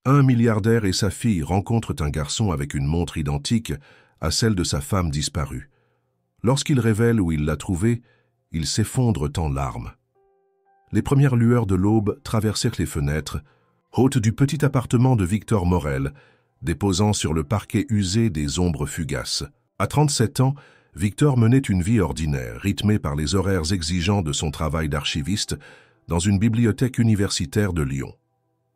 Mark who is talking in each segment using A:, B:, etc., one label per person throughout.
A: Un milliardaire et sa fille rencontrent un garçon avec une montre identique à celle de sa femme disparue. Lorsqu'il révèle où il l'a trouvée, ils s'effondrent en larmes. Les premières lueurs de l'aube traversèrent les fenêtres, hôtes du petit appartement de Victor Morel, déposant sur le parquet usé des ombres fugaces. À 37 ans, Victor menait une vie ordinaire, rythmée par les horaires exigeants de son travail d'archiviste dans une bibliothèque universitaire de Lyon.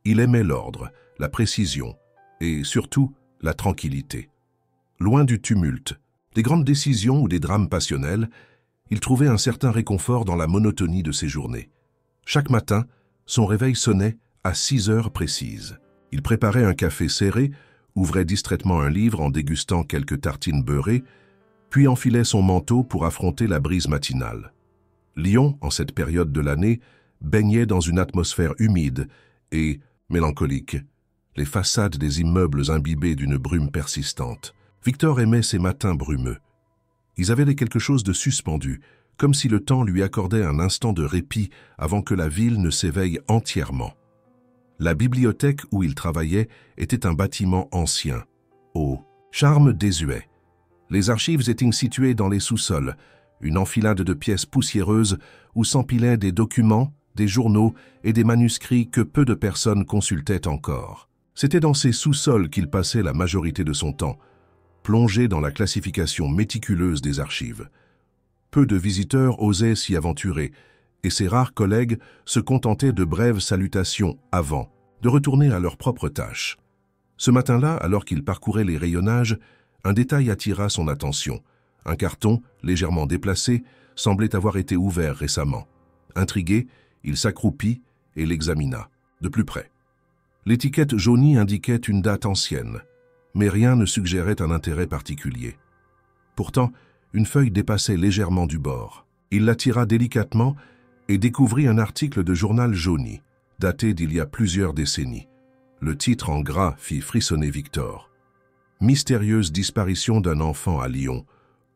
A: Il aimait l'ordre, la précision et, surtout, la tranquillité. Loin du tumulte, des grandes décisions ou des drames passionnels, il trouvait un certain réconfort dans la monotonie de ses journées. Chaque matin, son réveil sonnait à 6 heures précises. Il préparait un café serré, ouvrait distraitement un livre en dégustant quelques tartines beurrées, puis enfilait son manteau pour affronter la brise matinale. Lyon, en cette période de l'année, baignait dans une atmosphère humide et mélancolique, les façades des immeubles imbibées d'une brume persistante. Victor aimait ces matins brumeux. Ils avaient quelque chose de suspendu, comme si le temps lui accordait un instant de répit avant que la ville ne s'éveille entièrement. La bibliothèque où il travaillait était un bâtiment ancien, au charme désuet. Les archives étaient situées dans les sous-sols, une enfilade de pièces poussiéreuses où s'empilaient des documents, des journaux et des manuscrits que peu de personnes consultaient encore. C'était dans ces sous-sols qu'il passait la majorité de son temps, plongé dans la classification méticuleuse des archives. Peu de visiteurs osaient s'y aventurer, et ses rares collègues se contentaient de brèves salutations avant de retourner à leurs propres tâches. Ce matin-là, alors qu'il parcourait les rayonnages, un détail attira son attention. Un carton, légèrement déplacé, semblait avoir été ouvert récemment. Intrigué, il s'accroupit et l'examina, de plus près. L'étiquette jaunie indiquait une date ancienne, mais rien ne suggérait un intérêt particulier. Pourtant, une feuille dépassait légèrement du bord. Il la tira délicatement et découvrit un article de journal jauni, daté d'il y a plusieurs décennies. Le titre en gras fit frissonner Victor. Mystérieuse disparition d'un enfant à Lyon.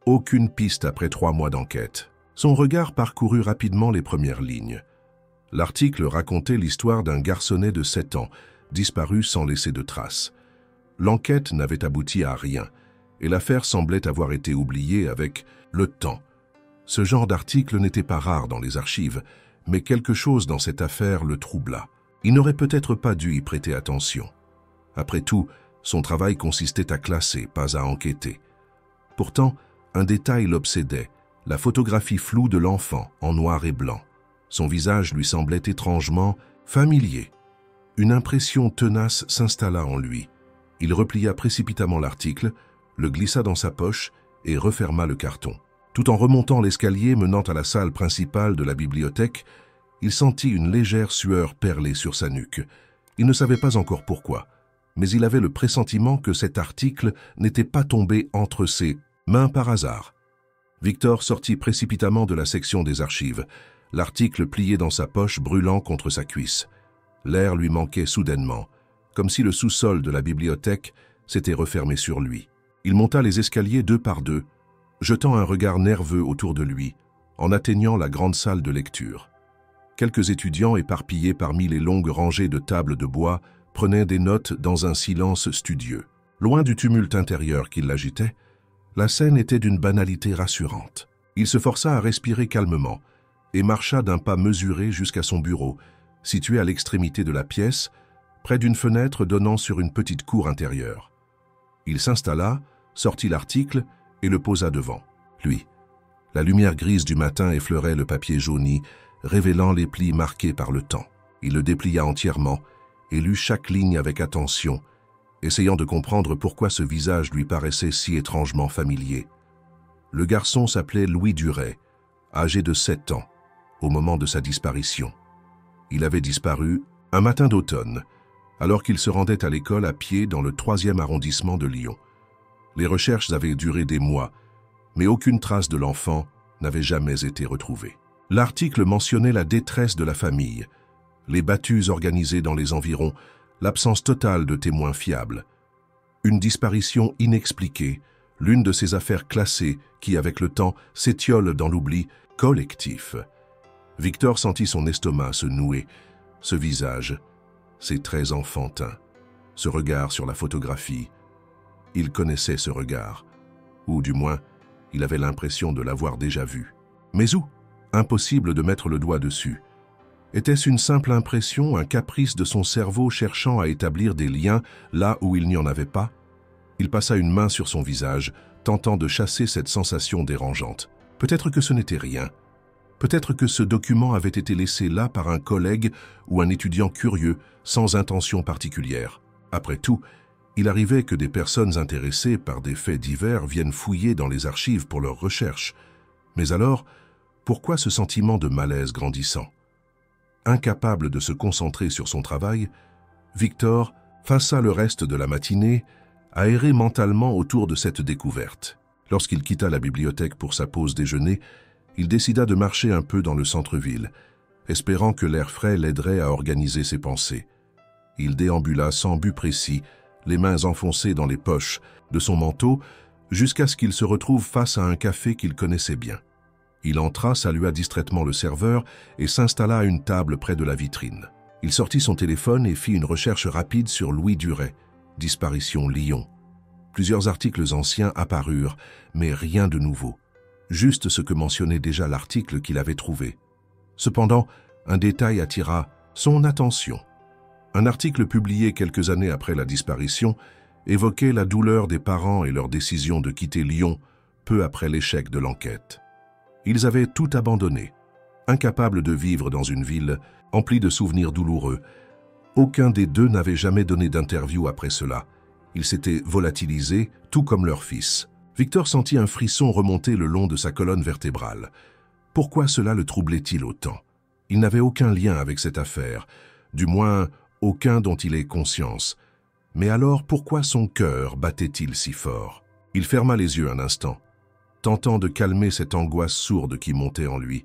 A: Aucune piste après 3 mois d'enquête. Son regard parcourut rapidement les premières lignes. L'article racontait l'histoire d'un garçonnet de 7 ans, disparu sans laisser de traces. L'enquête n'avait abouti à rien, et l'affaire semblait avoir été oubliée avec le temps. Ce genre d'article n'était pas rare dans les archives, mais quelque chose dans cette affaire le troubla. Il n'aurait peut-être pas dû y prêter attention. Après tout, son travail consistait à classer, pas à enquêter. Pourtant, un détail l'obsédait, la photographie floue de l'enfant, en noir et blanc. Son visage lui semblait étrangement familier. Une impression tenace s'installa en lui. Il replia précipitamment l'article, le glissa dans sa poche et referma le carton. Tout en remontant l'escalier menant à la salle principale de la bibliothèque, il sentit une légère sueur perler sur sa nuque. Il ne savait pas encore pourquoi, mais il avait le pressentiment que cet article n'était pas tombé entre ses mains par hasard. Victor sortit précipitamment de la section des archives, l'article plié dans sa poche brûlant contre sa cuisse. L'air lui manquait soudainement, comme si le sous-sol de la bibliothèque s'était refermé sur lui. Il monta les escaliers 2 par 2, jetant un regard nerveux autour de lui, en atteignant la grande salle de lecture. Quelques étudiants éparpillés parmi les longues rangées de tables de bois prenaient des notes dans un silence studieux. Loin du tumulte intérieur qui l'agitait, la scène était d'une banalité rassurante. Il se força à respirer calmement et marcha d'un pas mesuré jusqu'à son bureau, situé à l'extrémité de la pièce, près d'une fenêtre donnant sur une petite cour intérieure. Il s'installa, sortit l'article et le posa devant lui. La lumière grise du matin effleurait le papier jauni, révélant les plis marqués par le temps. Il le déplia entièrement et lut chaque ligne avec attention, essayant de comprendre pourquoi ce visage lui paraissait si étrangement familier. Le garçon s'appelait Louis Duret, âgé de 7 ans, au moment de sa disparition. Il avait disparu un matin d'automne, alors qu'il se rendait à l'école à pied dans le 3e arrondissement de Lyon. Les recherches avaient duré des mois, mais aucune trace de l'enfant n'avait jamais été retrouvée. L'article mentionnait la détresse de la famille, les battues organisées dans les environs, l'absence totale de témoins fiables. Une disparition inexpliquée, l'une de ces affaires classées qui, avec le temps, s'étiolent dans l'oubli collectif. Victor sentit son estomac se nouer, ce visage, ses traits enfantins. ce regard sur la photographie. Il connaissait ce regard, ou du moins, il avait l'impression de l'avoir déjà vu. Mais où? Impossible de mettre le doigt dessus. Était-ce une simple impression, un caprice de son cerveau cherchant à établir des liens là où il n'y en avait pas? Il passa une main sur son visage, tentant de chasser cette sensation dérangeante. Peut-être que ce n'était rien. Peut-être que ce document avait été laissé là par un collègue ou un étudiant curieux, sans intention particulière. Après tout, il arrivait que des personnes intéressées par des faits divers viennent fouiller dans les archives pour leurs recherches. Mais alors, pourquoi ce sentiment de malaise grandissant? Incapable de se concentrer sur son travail, Victor passa le reste de la matinée à errer mentalement autour de cette découverte. Lorsqu'il quitta la bibliothèque pour sa pause déjeuner, il décida de marcher un peu dans le centre-ville, espérant que l'air frais l'aiderait à organiser ses pensées. Il déambula sans but précis, les mains enfoncées dans les poches de son manteau, jusqu'à ce qu'il se retrouve face à un café qu'il connaissait bien. Il entra, salua distraitement le serveur et s'installa à une table près de la vitrine. Il sortit son téléphone et fit une recherche rapide sur Louis Duret, disparition Lyon. Plusieurs articles anciens apparurent, mais rien de nouveau. Juste ce que mentionnait déjà l'article qu'il avait trouvé. Cependant, un détail attira son attention. Un article publié quelques années après la disparition évoquait la douleur des parents et leur décision de quitter Lyon peu après l'échec de l'enquête. Ils avaient tout abandonné, incapables de vivre dans une ville emplie de souvenirs douloureux. Aucun des deux n'avait jamais donné d'interview après cela. Ils s'étaient volatilisés, tout comme leur fils. Victor sentit un frisson remonter le long de sa colonne vertébrale. Pourquoi cela le troublait-il autant? Il n'avait aucun lien avec cette affaire, du moins aucun dont il ait conscience. Mais alors pourquoi son cœur battait-il si fort? Il ferma les yeux un instant, tentant de calmer cette angoisse sourde qui montait en lui.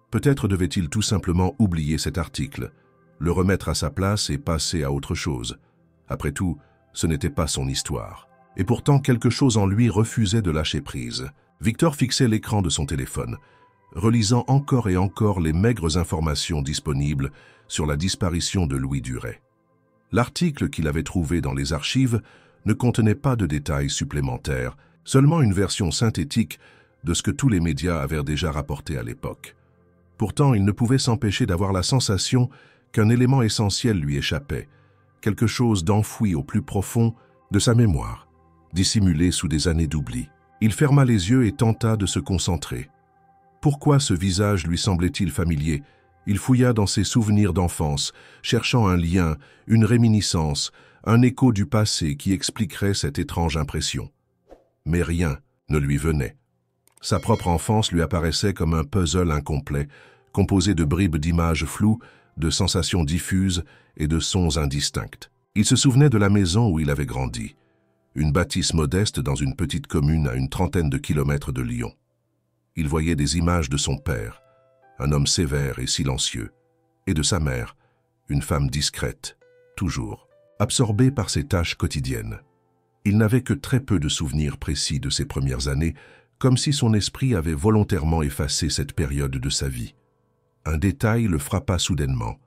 A: Peut-être devait-il tout simplement oublier cet article, le remettre à sa place et passer à autre chose. Après tout, ce n'était pas son histoire. Et pourtant, quelque chose en lui refusait de lâcher prise. Victor fixait l'écran de son téléphone, relisant encore et encore les maigres informations disponibles sur la disparition de Louis Duret. L'article qu'il avait trouvé dans les archives ne contenait pas de détails supplémentaires, seulement une version synthétique de ce que tous les médias avaient déjà rapporté à l'époque. Pourtant, il ne pouvait s'empêcher d'avoir la sensation qu'un élément essentiel lui échappait, quelque chose d'enfoui au plus profond de sa mémoire, dissimulé sous des années d'oubli. Il ferma les yeux et tenta de se concentrer. Pourquoi ce visage lui semblait-il familier? Il fouilla dans ses souvenirs d'enfance, cherchant un lien, une réminiscence, un écho du passé qui expliquerait cette étrange impression. Mais rien ne lui venait. Sa propre enfance lui apparaissait comme un puzzle incomplet, composé de bribes d'images floues, de sensations diffuses et de sons indistincts. Il se souvenait de la maison où il avait grandi, une bâtisse modeste dans une petite commune à une trentaine de kilomètres de Lyon. Il voyait des images de son père, un homme sévère et silencieux, et de sa mère, une femme discrète, toujours, absorbée par ses tâches quotidiennes. Il n'avait que très peu de souvenirs précis de ses premières années, comme si son esprit avait volontairement effacé cette période de sa vie. Un détail le frappa soudainement.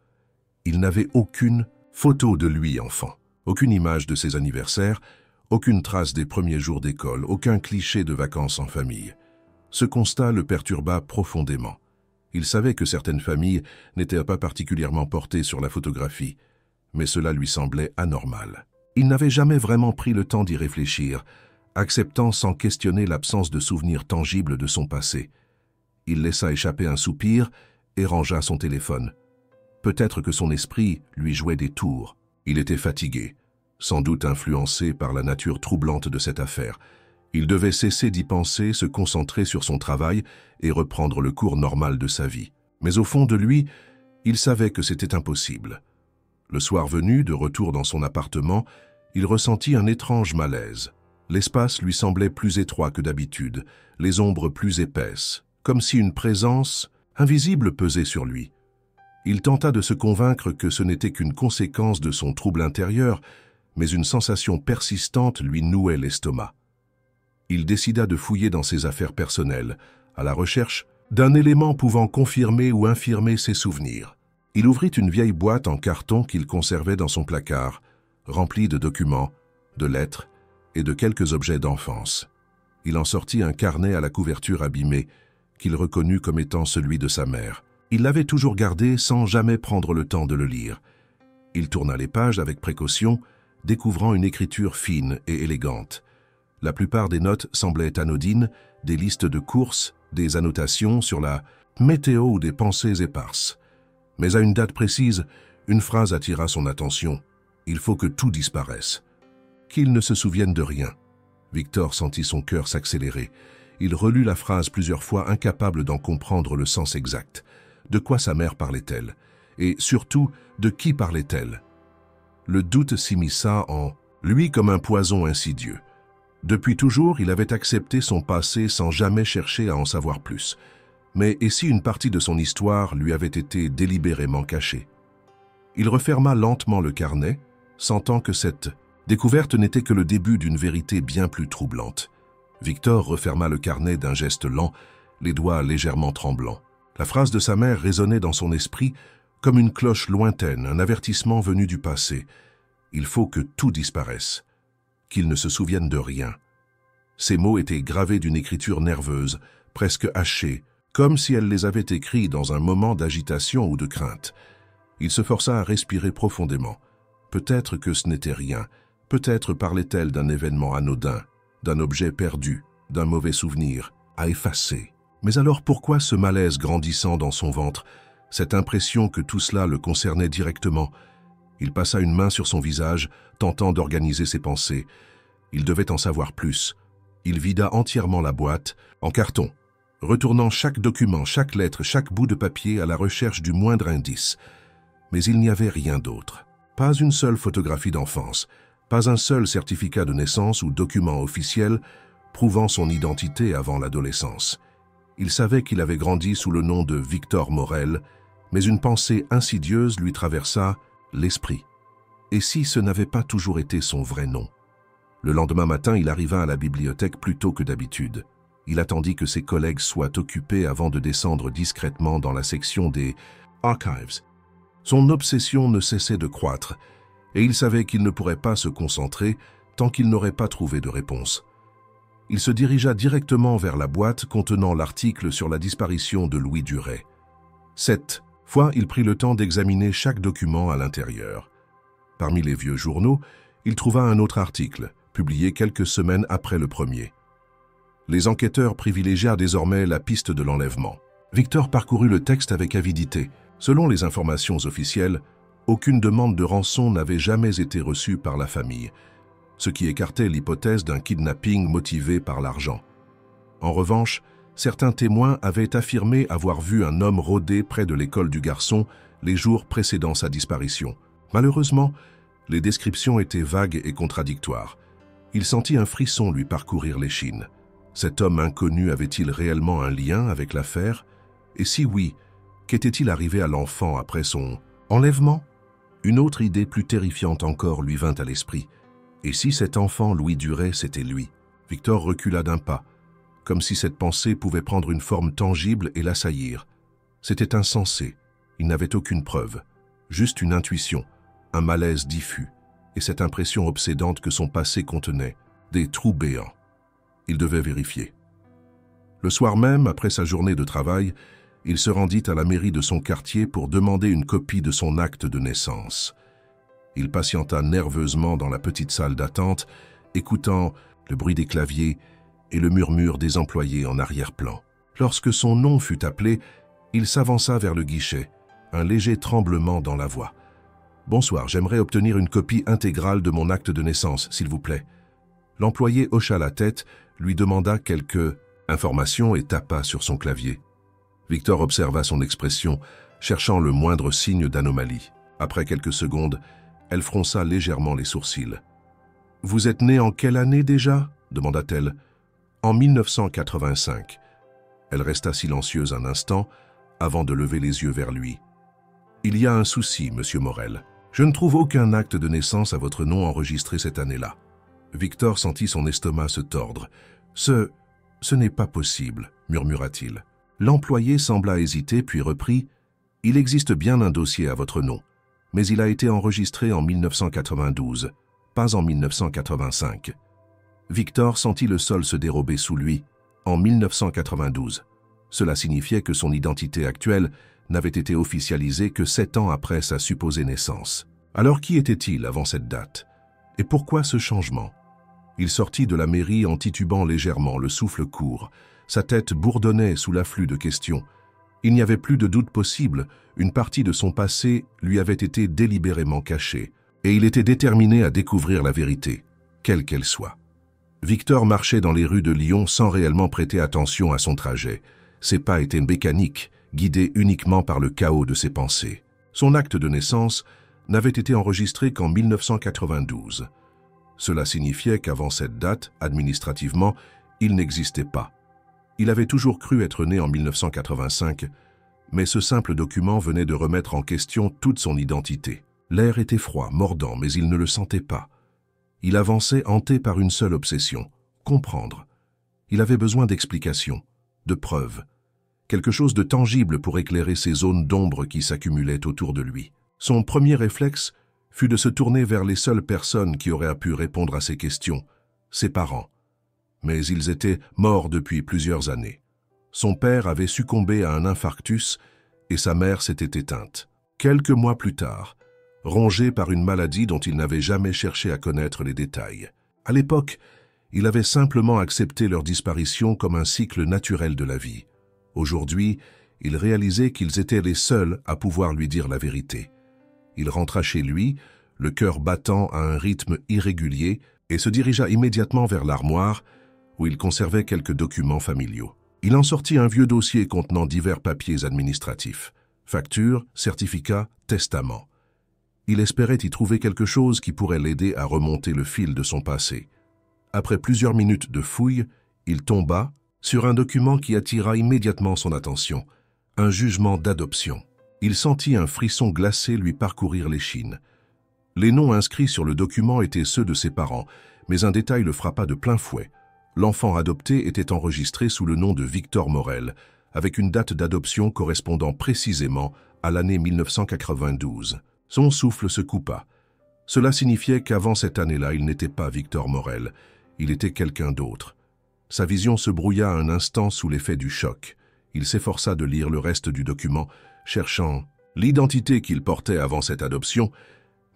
A: Il n'avait aucune photo de lui enfant, aucune image de ses anniversaires, aucune trace des premiers jours d'école, aucun cliché de vacances en famille. Ce constat le perturba profondément. Il savait que certaines familles n'étaient pas particulièrement portées sur la photographie, mais cela lui semblait anormal. Il n'avait jamais vraiment pris le temps d'y réfléchir, acceptant sans questionner l'absence de souvenirs tangibles de son passé. Il laissa échapper un soupir et rangea son téléphone. Peut-être que son esprit lui jouait des tours. Il était fatigué, sans doute influencé par la nature troublante de cette affaire. Il devait cesser d'y penser, se concentrer sur son travail et reprendre le cours normal de sa vie. Mais au fond de lui, il savait que c'était impossible. Le soir venu, de retour dans son appartement, il ressentit un étrange malaise. L'espace lui semblait plus étroit que d'habitude, les ombres plus épaisses, comme si une présence invisible pesait sur lui. Il tenta de se convaincre que ce n'était qu'une conséquence de son trouble intérieur, mais une sensation persistante lui nouait l'estomac. Il décida de fouiller dans ses affaires personnelles, à la recherche d'un élément pouvant confirmer ou infirmer ses souvenirs. Il ouvrit une vieille boîte en carton qu'il conservait dans son placard, rempli de documents, de lettres et de quelques objets d'enfance. Il en sortit un carnet à la couverture abîmée, qu'il reconnut comme étant celui de sa mère. Il l'avait toujours gardé sans jamais prendre le temps de le lire. Il tourna les pages avec précaution, découvrant une écriture fine et élégante. La plupart des notes semblaient anodines, des listes de courses, des annotations sur la météo ou des pensées éparses. Mais à une date précise, une phrase attira son attention. « Il faut que tout disparaisse. » Qu'il ne se souvienne de rien. Victor sentit son cœur s'accélérer. Il relut la phrase plusieurs fois, incapable d'en comprendre le sens exact. De quoi sa mère parlait-elle? Et surtout, de qui parlait-elle? Le doute s'immisça en lui comme un poison insidieux. Depuis toujours, il avait accepté son passé sans jamais chercher à en savoir plus. Mais et si une partie de son histoire lui avait été délibérément cachée? Il referma lentement le carnet, sentant que cette découverte n'était que le début d'une vérité bien plus troublante. Victor referma le carnet d'un geste lent, les doigts légèrement tremblants. La phrase de sa mère résonnait dans son esprit comme une cloche lointaine, un avertissement venu du passé. Il faut que tout disparaisse, qu'il ne se souvienne de rien. Ces mots étaient gravés d'une écriture nerveuse, presque hachée, comme si elle les avait écrits dans un moment d'agitation ou de crainte. Il se força à respirer profondément. Peut-être que ce n'était rien. Peut-être parlait-elle d'un événement anodin, d'un objet perdu, d'un mauvais souvenir, à effacer. Mais alors pourquoi ce malaise grandissant dans son ventre, cette impression que tout cela le concernait directement? Il passa une main sur son visage, tentant d'organiser ses pensées. Il devait en savoir plus. Il vida entièrement la boîte, en carton, retournant chaque document, chaque lettre, chaque bout de papier à la recherche du moindre indice. Mais il n'y avait rien d'autre. Pas une seule photographie d'enfance, pas un seul certificat de naissance ou document officiel prouvant son identité avant l'adolescence. Il savait qu'il avait grandi sous le nom de Victor Morel, mais une pensée insidieuse lui traversa l'esprit. Et si ce n'avait pas toujours été son vrai nom? Le lendemain matin, il arriva à la bibliothèque plus tôt que d'habitude. Il attendit que ses collègues soient occupés avant de descendre discrètement dans la section des Archives. Son obsession ne cessait de croître, et il savait qu'il ne pourrait pas se concentrer tant qu'il n'aurait pas trouvé de réponse. Il se dirigea directement vers la boîte contenant l'article sur la disparition de Louis Duret. Cette fois, il prit le temps d'examiner chaque document à l'intérieur. Parmi les vieux journaux, il trouva un autre article, publié quelques semaines après le premier. Les enquêteurs privilégièrent désormais la piste de l'enlèvement. Victor parcourut le texte avec avidité. Selon les informations officielles, aucune demande de rançon n'avait jamais été reçue par la famille, ce qui écartait l'hypothèse d'un kidnapping motivé par l'argent. En revanche, certains témoins avaient affirmé avoir vu un homme rôder près de l'école du garçon les jours précédant sa disparition. Malheureusement, les descriptions étaient vagues et contradictoires. Il sentit un frisson lui parcourir l'échine. Cet homme inconnu avait-il réellement un lien avec l'affaire? Et si oui, qu'était-il arrivé à l'enfant après son enlèvement? Une autre idée plus terrifiante encore lui vint à l'esprit. Et si cet enfant, Louis Duret, c'était lui? Victor recula d'un pas, comme si cette pensée pouvait prendre une forme tangible et l'assaillir. C'était insensé, il n'avait aucune preuve, juste une intuition, un malaise diffus, et cette impression obsédante que son passé contenait, des trous béants. Il devait vérifier. Le soir même, après sa journée de travail, il se rendit à la mairie de son quartier pour demander une copie de son acte de naissance. Il patienta nerveusement dans la petite salle d'attente, écoutant le bruit des claviers et le murmure des employés en arrière-plan. Lorsque son nom fut appelé, il s'avança vers le guichet, un léger tremblement dans la voix. « Bonsoir, j'aimerais obtenir une copie intégrale de mon acte de naissance, s'il vous plaît. » L'employé hocha la tête, lui demanda quelques informations et tapa sur son clavier. Victor observa son expression, cherchant le moindre signe d'anomalie. Après quelques secondes, elle fronça légèrement les sourcils. « Vous êtes né en quelle année déjà ?» demanda-t-elle. « En 1985. » Elle resta silencieuse un instant, avant de lever les yeux vers lui. « Il y a un souci, monsieur Morel. Je ne trouve aucun acte de naissance à votre nom enregistré cette année-là. » Victor sentit son estomac se tordre. « Ce n'est pas possible, » murmura-t-il. L'employé sembla hésiter, puis reprit « Il existe bien un dossier à votre nom, mais il a été enregistré en 1992, pas en 1985. Victor sentit le sol se dérober sous lui en 1992. Cela signifiait que son identité actuelle n'avait été officialisée que 7 ans après sa supposée naissance. Alors qui était-il avant cette date? Et pourquoi ce changement? Il sortit de la mairie en titubant légèrement, le souffle court. Sa tête bourdonnait sous l'afflux de questions. Il n'y avait plus de doute possible, une partie de son passé lui avait été délibérément cachée, et il était déterminé à découvrir la vérité, quelle qu'elle soit. Victor marchait dans les rues de Lyon sans réellement prêter attention à son trajet. Ses pas étaient mécaniques, guidés uniquement par le chaos de ses pensées. Son acte de naissance n'avait été enregistré qu'en 1992. Cela signifiait qu'avant cette date, administrativement, il n'existait pas. Il avait toujours cru être né en 1985, mais ce simple document venait de remettre en question toute son identité. L'air était froid, mordant, mais il ne le sentait pas. Il avançait hanté par une seule obsession, comprendre. Il avait besoin d'explications, de preuves, quelque chose de tangible pour éclairer ces zones d'ombre qui s'accumulaient autour de lui. Son premier réflexe fut de se tourner vers les seules personnes qui auraient pu répondre à ses questions, ses parents. Mais ils étaient morts depuis plusieurs années. Son père avait succombé à un infarctus et sa mère s'était éteinte. Quelques mois plus tard, rongé par une maladie dont il n'avait jamais cherché à connaître les détails. À l'époque, il avait simplement accepté leur disparition comme un cycle naturel de la vie. Aujourd'hui, il réalisait qu'ils étaient les seuls à pouvoir lui dire la vérité. Il rentra chez lui, le cœur battant à un rythme irrégulier, et se dirigea immédiatement vers l'armoire, où il conservait quelques documents familiaux. Il en sortit un vieux dossier contenant divers papiers administratifs, factures, certificats, testaments. Il espérait y trouver quelque chose qui pourrait l'aider à remonter le fil de son passé. Après plusieurs minutes de fouille, il tomba sur un document qui attira immédiatement son attention, un jugement d'adoption. Il sentit un frisson glacé lui parcourir l'échine. Les noms inscrits sur le document étaient ceux de ses parents, mais un détail le frappa de plein fouet. L'enfant adopté était enregistré sous le nom de Victor Morel, avec une date d'adoption correspondant précisément à l'année 1992. Son souffle se coupa. Cela signifiait qu'avant cette année-là, il n'était pas Victor Morel, il était quelqu'un d'autre. Sa vision se brouilla un instant sous l'effet du choc. Il s'efforça de lire le reste du document, cherchant l'identité qu'il portait avant cette adoption,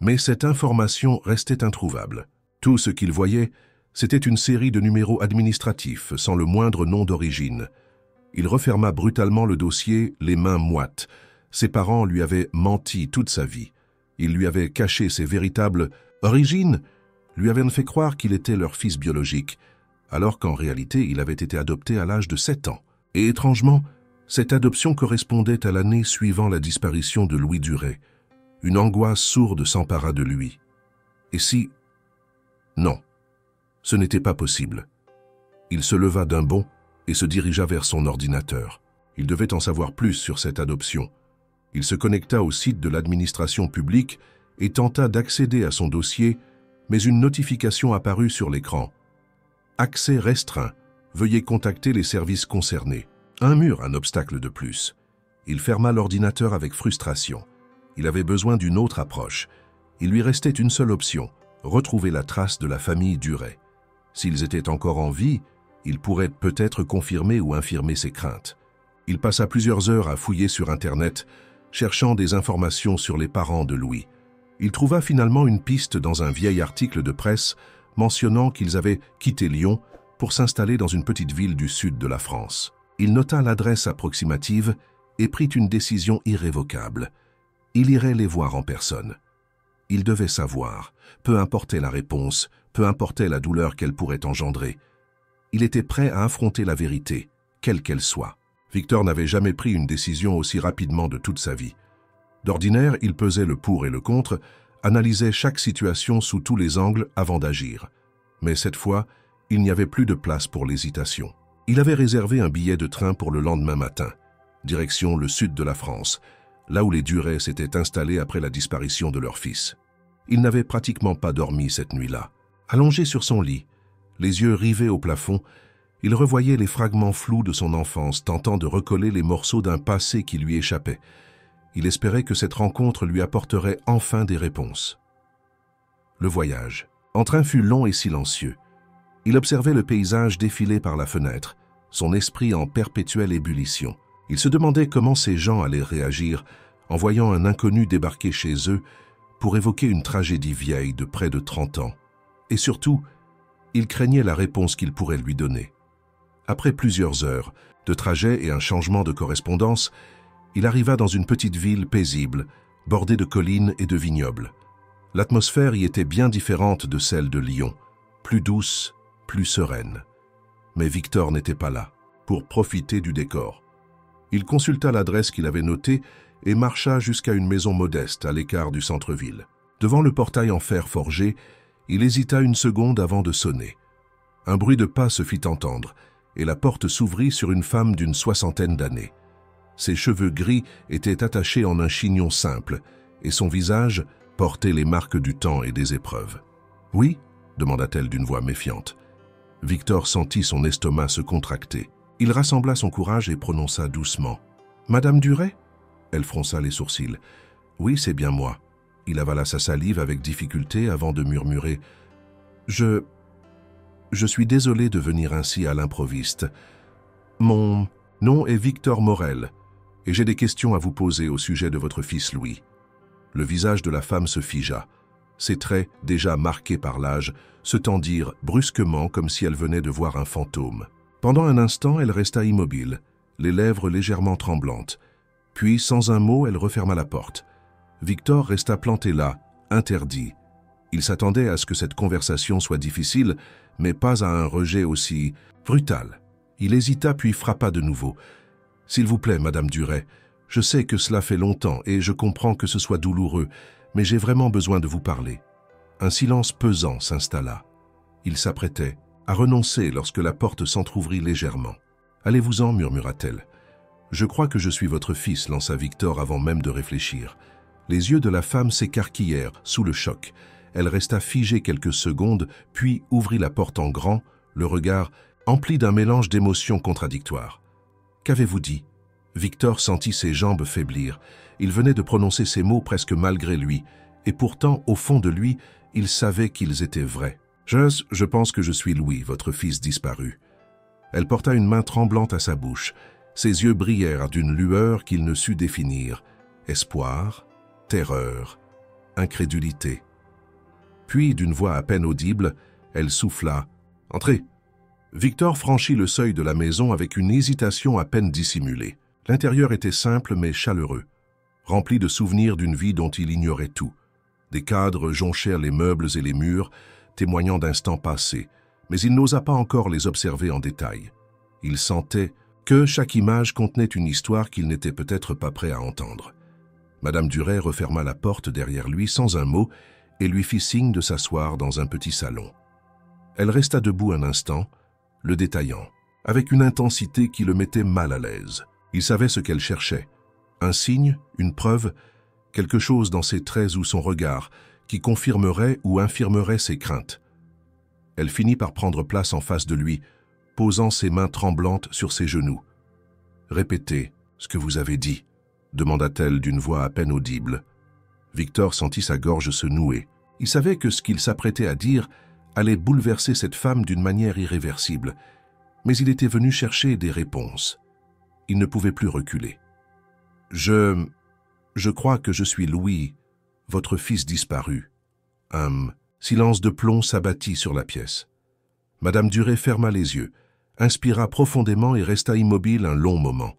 A: mais cette information restait introuvable. Tout ce qu'il voyait, c'était une série de numéros administratifs sans le moindre nom d'origine. Il referma brutalement le dossier, les mains moites. Ses parents lui avaient menti toute sa vie. Ils lui avaient caché ses véritables origines, lui avaient fait croire qu'il était leur fils biologique, alors qu'en réalité il avait été adopté à l'âge de 7 ans. Et étrangement, cette adoption correspondait à l'année suivant la disparition de Louis Duret. Une angoisse sourde s'empara de lui. Et si... Non, ce n'était pas possible. Il se leva d'un bond et se dirigea vers son ordinateur. Il devait en savoir plus sur cette adoption. Il se connecta au site de l'administration publique et tenta d'accéder à son dossier, mais une notification apparut sur l'écran. Accès restreint. Veuillez contacter les services concernés. Un mur, un obstacle de plus. Il ferma l'ordinateur avec frustration. Il avait besoin d'une autre approche. Il lui restait une seule option, retrouver la trace de la famille Duret. S'ils étaient encore en vie, il pourrait peut-être confirmer ou infirmer ses craintes. Il passa plusieurs heures à fouiller sur Internet, cherchant des informations sur les parents de Louis. Il trouva finalement une piste dans un vieil article de presse mentionnant qu'ils avaient quitté Lyon pour s'installer dans une petite ville du sud de la France. Il nota l'adresse approximative et prit une décision irrévocable. Il irait les voir en personne. Il devait savoir, peu importait la réponse, peu importait la douleur qu'elle pourrait engendrer. Il était prêt à affronter la vérité, quelle qu'elle soit. Victor n'avait jamais pris une décision aussi rapidement de toute sa vie. D'ordinaire, il pesait le pour et le contre, analysait chaque situation sous tous les angles avant d'agir. Mais cette fois, il n'y avait plus de place pour l'hésitation. Il avait réservé un billet de train pour le lendemain matin, direction le sud de la France, là où les Duret s'étaient installés après la disparition de leur fils. Il n'avait pratiquement pas dormi cette nuit-là. Allongé sur son lit, les yeux rivés au plafond, il revoyait les fragments flous de son enfance, tentant de recoller les morceaux d'un passé qui lui échappait. Il espérait que cette rencontre lui apporterait enfin des réponses. Le voyage. Entrain fut long et silencieux. Il observait le paysage défiler par la fenêtre, son esprit en perpétuelle ébullition. Il se demandait comment ces gens allaient réagir en voyant un inconnu débarquer chez eux pour évoquer une tragédie vieille de près de 30 ans. Et surtout, il craignait la réponse qu'il pourrait lui donner. Après plusieurs heures de trajet et un changement de correspondance, il arriva dans une petite ville paisible, bordée de collines et de vignobles. L'atmosphère y était bien différente de celle de Lyon, plus douce, plus sereine. Mais Victor n'était pas là, pour profiter du décor. Il consulta l'adresse qu'il avait notée et marcha jusqu'à une maison modeste à l'écart du centre-ville. Devant le portail en fer forgé, il hésita une seconde avant de sonner. Un bruit de pas se fit entendre, et la porte s'ouvrit sur une femme d'une 60aine d'années. Ses cheveux gris étaient attachés en un chignon simple, et son visage portait les marques du temps et des épreuves. « Oui » demanda-t-elle d'une voix méfiante. Victor sentit son estomac se contracter. Il rassembla son courage et prononça doucement. « Madame Duret ?» Elle fronça les sourcils. « Oui, c'est bien moi. » Il avala sa salive avec difficulté avant de murmurer. « Je suis désolé de venir ainsi à l'improviste. Mon nom est Victor Morel, et j'ai des questions à vous poser au sujet de votre fils Louis. » Le visage de la femme se figea. Ses traits, déjà marqués par l'âge, se tendirent brusquement comme si elle venait de voir un fantôme. Pendant un instant, elle resta immobile, les lèvres légèrement tremblantes. Puis, sans un mot, elle referma la porte. Victor resta planté là, interdit. Il s'attendait à ce que cette conversation soit difficile, mais pas à un rejet aussi brutal. Il hésita puis frappa de nouveau. « S'il vous plaît, Madame Duret, je sais que cela fait longtemps et je comprends que ce soit douloureux, mais j'ai vraiment besoin de vous parler. » Un silence pesant s'installa. Il s'apprêtait à renoncer lorsque la porte s'entr'ouvrit légèrement. « Allez-vous-en, murmura-t-elle. »« Je crois que je suis votre fils, lança Victor avant même de réfléchir. » Les yeux de la femme s'écarquillèrent sous le choc. Elle resta figée quelques secondes, puis ouvrit la porte en grand, le regard empli d'un mélange d'émotions contradictoires. « Qu'avez-vous dit ?» Victor sentit ses jambes faiblir. Il venait de prononcer ces mots presque malgré lui, et pourtant, au fond de lui, il savait qu'ils étaient vrais. « Je pense que je suis Louis, votre fils disparu. » Elle porta une main tremblante à sa bouche. Ses yeux brillèrent d'une lueur qu'il ne sut définir. Espoir, terreur, incrédulité. Puis, d'une voix à peine audible, elle souffla « Entrez !» Victor franchit le seuil de la maison avec une hésitation à peine dissimulée. L'intérieur était simple mais chaleureux, rempli de souvenirs d'une vie dont il ignorait tout. Des cadres jonchèrent les meubles et les murs, témoignant d'instants passés, mais il n'osa pas encore les observer en détail. Il sentait que chaque image contenait une histoire qu'il n'était peut-être pas prêt à entendre. Madame Duret referma la porte derrière lui sans un mot et lui fit signe de s'asseoir dans un petit salon. Elle resta debout un instant, le détaillant, avec une intensité qui le mettait mal à l'aise. Il savait ce qu'elle cherchait. Un signe, une preuve, quelque chose dans ses traits ou son regard qui confirmerait ou infirmerait ses craintes. Elle finit par prendre place en face de lui, posant ses mains tremblantes sur ses genoux. « Répétez ce que vous avez dit », demanda-t-elle d'une voix à peine audible. Victor sentit sa gorge se nouer. Il savait que ce qu'il s'apprêtait à dire allait bouleverser cette femme d'une manière irréversible, mais il était venu chercher des réponses. Il ne pouvait plus reculer. « Je crois que je suis Louis, votre fils disparu. » Un silence de plomb s'abattit sur la pièce. Madame Duret ferma les yeux, inspira profondément et resta immobile un long moment.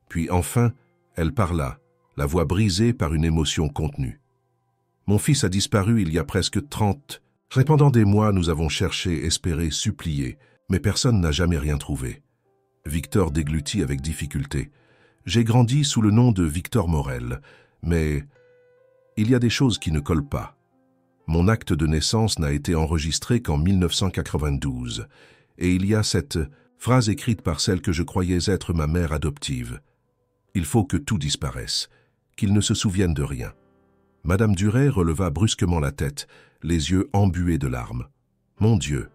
A: Puis enfin, elle parla, la voix brisée par une émotion contenue. « Mon fils a disparu il y a presque 30. Pendant des mois, nous avons cherché, espéré, supplié, mais personne n'a jamais rien trouvé. » Victor déglutit avec difficulté. « J'ai grandi sous le nom de Victor Morel, mais il y a des choses qui ne collent pas. Mon acte de naissance n'a été enregistré qu'en 1992, et il y a cette phrase écrite par celle que je croyais être ma mère adoptive. Il faut que tout disparaisse, qu'il ne se souvienne de rien. » Madame Duret releva brusquement la tête, les yeux embués de larmes. « Mon Dieu !»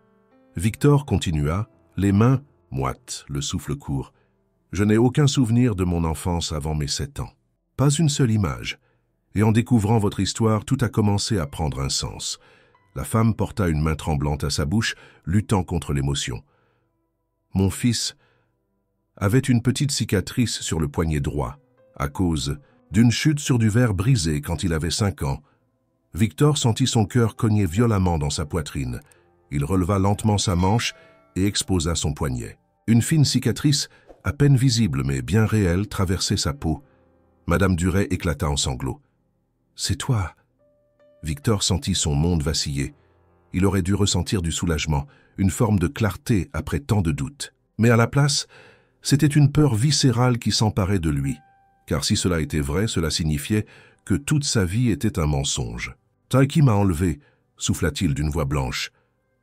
A: Victor continua, les mains moites, le souffle court. « Je n'ai aucun souvenir de mon enfance avant mes 7 ans. Pas une seule image. Et en découvrant votre histoire, tout a commencé à prendre un sens. La femme porta une main tremblante à sa bouche, luttant contre l'émotion. Mon fils avait une petite cicatrice sur le poignet droit, à cause d'une chute sur du verre brisé quand il avait 5 ans. Victor sentit son cœur cogner violemment dans sa poitrine. Il releva lentement sa manche et exposa son poignet. Une fine cicatrice, à peine visible mais bien réelle, traversait sa peau. Madame Duret éclata en sanglots. « C'est toi !» Victor sentit son monde vaciller. Il aurait dû ressentir du soulagement, une forme de clarté après tant de doutes. Mais à la place, c'était une peur viscérale qui s'emparait de lui. Car si cela était vrai, cela signifiait que toute sa vie était un mensonge. « Taiki m'a enlevé !» souffla-t-il d'une voix blanche.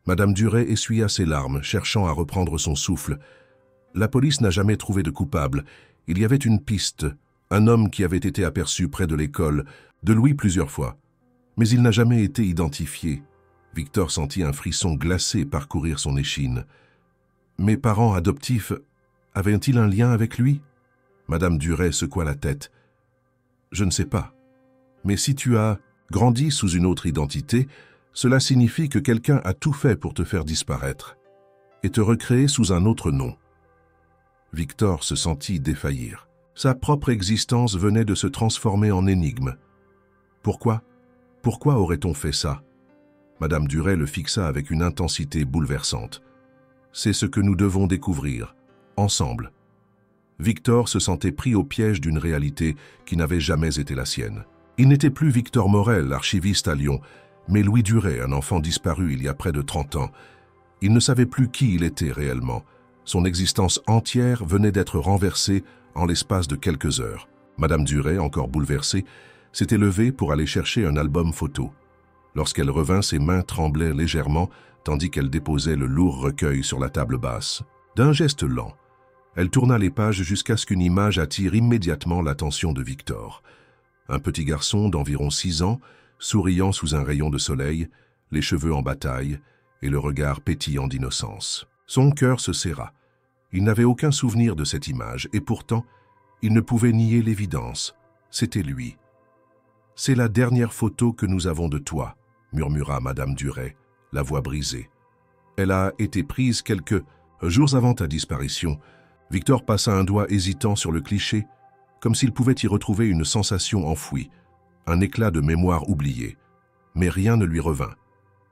A: Madame Duret essuya ses larmes, cherchant à reprendre son souffle. La police n'a jamais trouvé de coupable. Il y avait une piste, un homme qui avait été aperçu près de l'école, de Louis plusieurs fois. Mais il n'a jamais été identifié. Victor sentit un frisson glacé parcourir son échine. Mes parents adoptifs avaient-ils un lien avec lui? Madame Duret secoua la tête. Je ne sais pas. Mais si tu as grandi sous une autre identité, cela signifie que quelqu'un a tout fait pour te faire disparaître et te recréer sous un autre nom. Victor se sentit défaillir. Sa propre existence venait de se transformer en énigme. Pourquoi? Pourquoi aurait-on fait ça? Madame Duret le fixa avec une intensité bouleversante. C'est ce que nous devons découvrir, ensemble. Victor se sentait pris au piège d'une réalité qui n'avait jamais été la sienne. Il n'était plus Victor Morel, archiviste à Lyon, mais Louis Duret, un enfant disparu il y a près de 30 ans. Il ne savait plus qui il était réellement. Son existence entière venait d'être renversée en l'espace de quelques heures. Madame Duret, encore bouleversée, s'était levée pour aller chercher un album photo. Lorsqu'elle revint, ses mains tremblaient légèrement, tandis qu'elle déposait le lourd recueil sur la table basse. D'un geste lent, elle tourna les pages jusqu'à ce qu'une image attire immédiatement l'attention de Victor. Un petit garçon d'environ 6 ans, souriant sous un rayon de soleil, les cheveux en bataille et le regard pétillant d'innocence. Son cœur se serra. Il n'avait aucun souvenir de cette image, et pourtant, il ne pouvait nier l'évidence. C'était lui. « C'est la dernière photo que nous avons de toi », murmura Madame Duret, la voix brisée. Elle a été prise quelques jours avant ta disparition. Victor passa un doigt hésitant sur le cliché, comme s'il pouvait y retrouver une sensation enfouie, un éclat de mémoire oublié. Mais rien ne lui revint.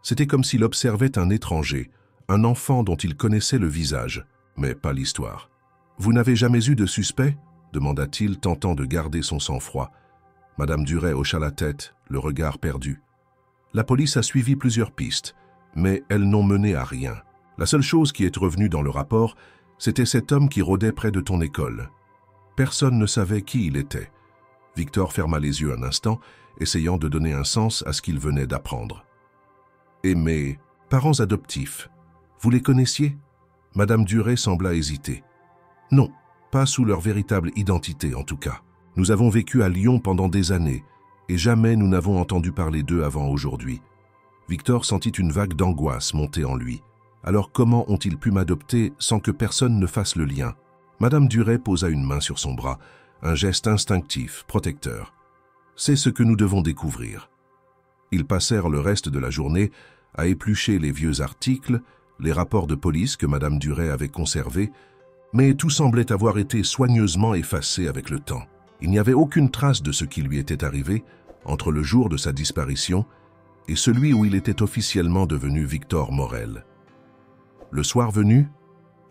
A: C'était comme s'il observait un étranger, un enfant dont il connaissait le visage, mais pas l'histoire. « Vous n'avez jamais eu de suspect ?» demanda-t-il, tentant de garder son sang-froid. Madame Duret hocha la tête, le regard perdu. La police a suivi plusieurs pistes, mais elles n'ont mené à rien. La seule chose qui est revenue dans le rapport, c'était cet homme qui rôdait près de ton école. Personne ne savait qui il était. Victor ferma les yeux un instant, essayant de donner un sens à ce qu'il venait d'apprendre. « Et mes parents adoptifs, vous les connaissiez ?» Madame Duret sembla hésiter. « Non, pas sous leur véritable identité en tout cas. Nous avons vécu à Lyon pendant des années, et jamais nous n'avons entendu parler d'eux avant aujourd'hui. » Victor sentit une vague d'angoisse monter en lui. Alors comment ont-ils pu m'adopter sans que personne ne fasse le lien? Madame Duret posa une main sur son bras, un geste instinctif, protecteur. C'est ce que nous devons découvrir. Ils passèrent le reste de la journée à éplucher les vieux articles, les rapports de police que Madame Duret avait conservés, mais tout semblait avoir été soigneusement effacé avec le temps. Il n'y avait aucune trace de ce qui lui était arrivé entre le jour de sa disparition et celui où il était officiellement devenu Victor Morel. Le soir venu,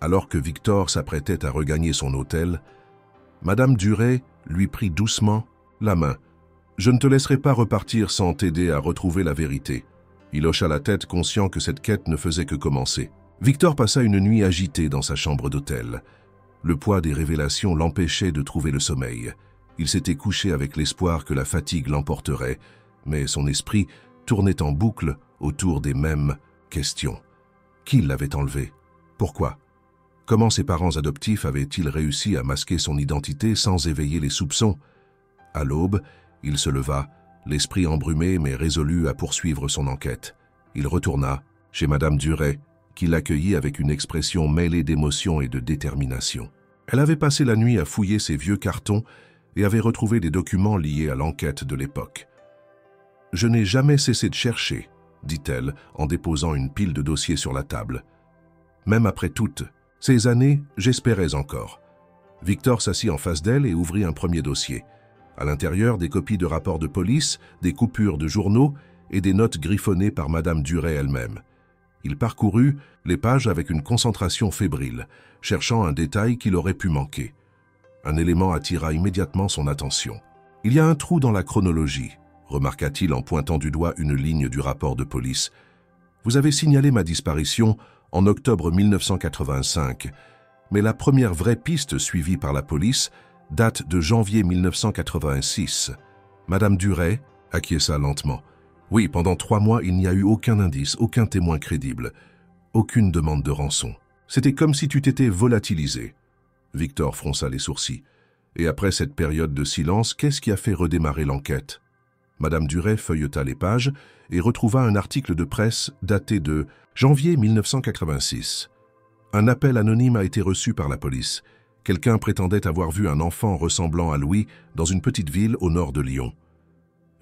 A: alors que Victor s'apprêtait à regagner son hôtel, Madame Duret lui prit doucement la main. « Je ne te laisserai pas repartir sans t'aider à retrouver la vérité. » Il hocha la tête, conscient que cette quête ne faisait que commencer. Victor passa une nuit agitée dans sa chambre d'hôtel. Le poids des révélations l'empêchait de trouver le sommeil. Il s'était couché avec l'espoir que la fatigue l'emporterait, mais son esprit tournait en boucle autour des mêmes questions. Qui l'avait enlevé? Pourquoi? Comment ses parents adoptifs avaient-ils réussi à masquer son identité sans éveiller les soupçons? À l'aube, il se leva, l'esprit embrumé mais résolu à poursuivre son enquête. Il retourna chez Madame Duret, qui l'accueillit avec une expression mêlée d'émotion et de détermination. Elle avait passé la nuit à fouiller ses vieux cartons et avait retrouvé des documents liés à l'enquête de l'époque. « Je n'ai jamais cessé de chercher », dit-elle en déposant une pile de dossiers sur la table. « Même après toutes ces années, j'espérais encore. » Victor s'assit en face d'elle et ouvrit un premier dossier. À l'intérieur, des copies de rapports de police, des coupures de journaux et des notes griffonnées par Madame Duret elle-même. Il parcourut les pages avec une concentration fébrile, cherchant un détail qu'il aurait pu manquer. Un élément attira immédiatement son attention. « Il y a un trou dans la chronologie », remarqua-t-il en pointant du doigt une ligne du rapport de police. « Vous avez signalé ma disparition en octobre 1985, mais la première vraie piste suivie par la police date de janvier 1986. Madame Duret acquiesça lentement. « Oui, pendant 3 mois, il n'y a eu aucun indice, aucun témoin crédible, aucune demande de rançon. C'était comme si tu t'étais volatilisé. » Victor fronça les sourcils. « Et après cette période de silence, qu'est-ce qui a fait redémarrer l'enquête ?» Madame Duret feuilleta les pages et retrouva un article de presse daté de janvier 1986. Un appel anonyme a été reçu par la police. Quelqu'un prétendait avoir vu un enfant ressemblant à Louis dans une petite ville au nord de Lyon.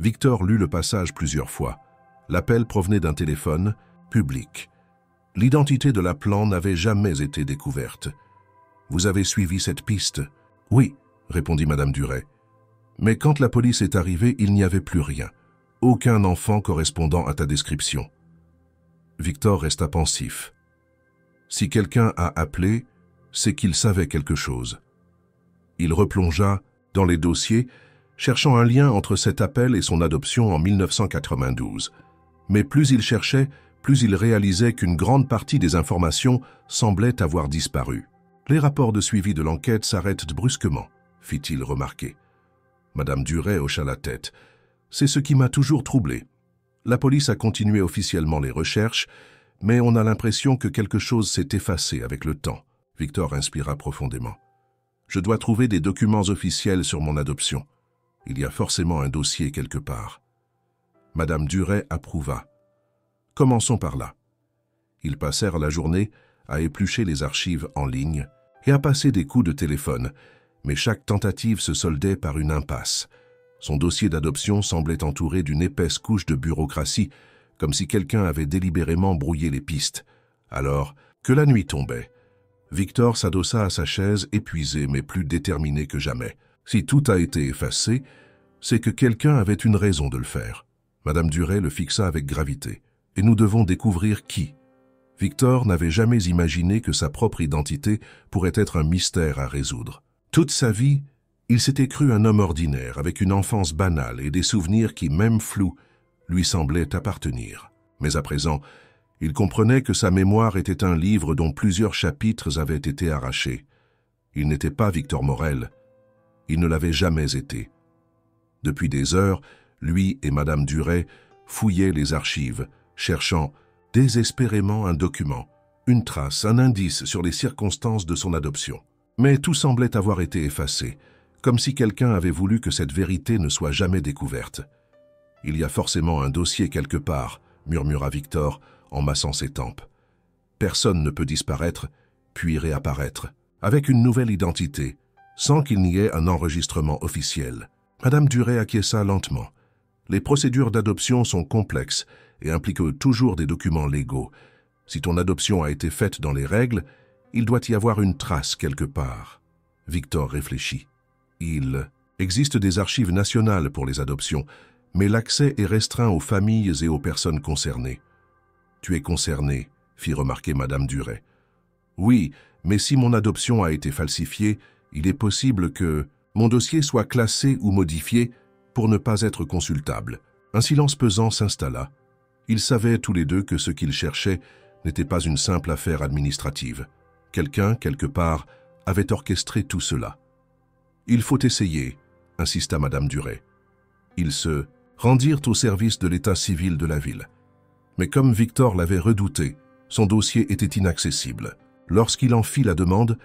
A: Victor lut le passage plusieurs fois. L'appel provenait d'un téléphone public. L'identité de l'appelant n'avait jamais été découverte. « Vous avez suivi cette piste ?»« Oui, » répondit Madame Duret. « Mais quand la police est arrivée, il n'y avait plus rien. Aucun enfant correspondant à ta description. » Victor resta pensif. Si quelqu'un a appelé, c'est qu'il savait quelque chose. Il replongea dans les dossiers, cherchant un lien entre cet appel et son adoption en 1992. Mais plus il cherchait, plus il réalisait qu'une grande partie des informations semblait avoir disparu. « Les rapports de suivi de l'enquête s'arrêtent brusquement », fit-il remarquer. Madame Duret hocha la tête. « C'est ce qui m'a toujours troublé. La police a continué officiellement les recherches, mais on a l'impression que quelque chose s'est effacé avec le temps. » Victor inspira profondément. « Je dois trouver des documents officiels sur mon adoption. Il y a forcément un dossier quelque part. » Madame Duret approuva. « Commençons par là. » Ils passèrent la journée à éplucher les archives en ligne et à passer des coups de téléphone, mais chaque tentative se soldait par une impasse. Son dossier d'adoption semblait entouré d'une épaisse couche de bureaucratie, comme si quelqu'un avait délibérément brouillé les pistes. Alors que la nuit tombait, Victor s'adossa à sa chaise épuisé mais plus déterminé que jamais. Si tout a été effacé, c'est que quelqu'un avait une raison de le faire. Madame Duret le fixa avec gravité. Et nous devons découvrir qui. Victor n'avait jamais imaginé que sa propre identité pourrait être un mystère à résoudre. Toute sa vie, il s'était cru un homme ordinaire, avec une enfance banale et des souvenirs qui, même flous, lui semblaient appartenir. Mais à présent, il comprenait que sa mémoire était un livre dont plusieurs chapitres avaient été arrachés. Il n'était pas Victor Morel. Il ne l'avait jamais été. Depuis des heures, lui et Madame Duret fouillaient les archives, cherchant désespérément un document, une trace, un indice sur les circonstances de son adoption. Mais tout semblait avoir été effacé, comme si quelqu'un avait voulu que cette vérité ne soit jamais découverte. « Il y a forcément un dossier quelque part », murmura Victor en massant ses tempes. « Personne ne peut disparaître, puis réapparaître, avec une nouvelle identité, sans qu'il n'y ait un enregistrement officiel. » Madame Duret acquiesça lentement. Les procédures d'adoption sont complexes et impliquent toujours des documents légaux. Si ton adoption a été faite dans les règles, il doit y avoir une trace quelque part. Victor réfléchit. Il existe des archives nationales pour les adoptions, mais l'accès est restreint aux familles et aux personnes concernées. Tu es concerné, fit remarquer Madame Duret. Oui, mais si mon adoption a été falsifiée, il est possible que mon dossier soit classé ou modifié pour ne pas être consultable. Un silence pesant s'installa. Ils savaient tous les deux que ce qu'ils cherchaient n'était pas une simple affaire administrative. Quelqu'un, quelque part, avait orchestré tout cela. « Il faut essayer », insista Madame Duret. Ils se rendirent au service de l'état civil de la ville. Mais comme Victor l'avait redouté, son dossier était inaccessible. Lorsqu'il en fit la demande,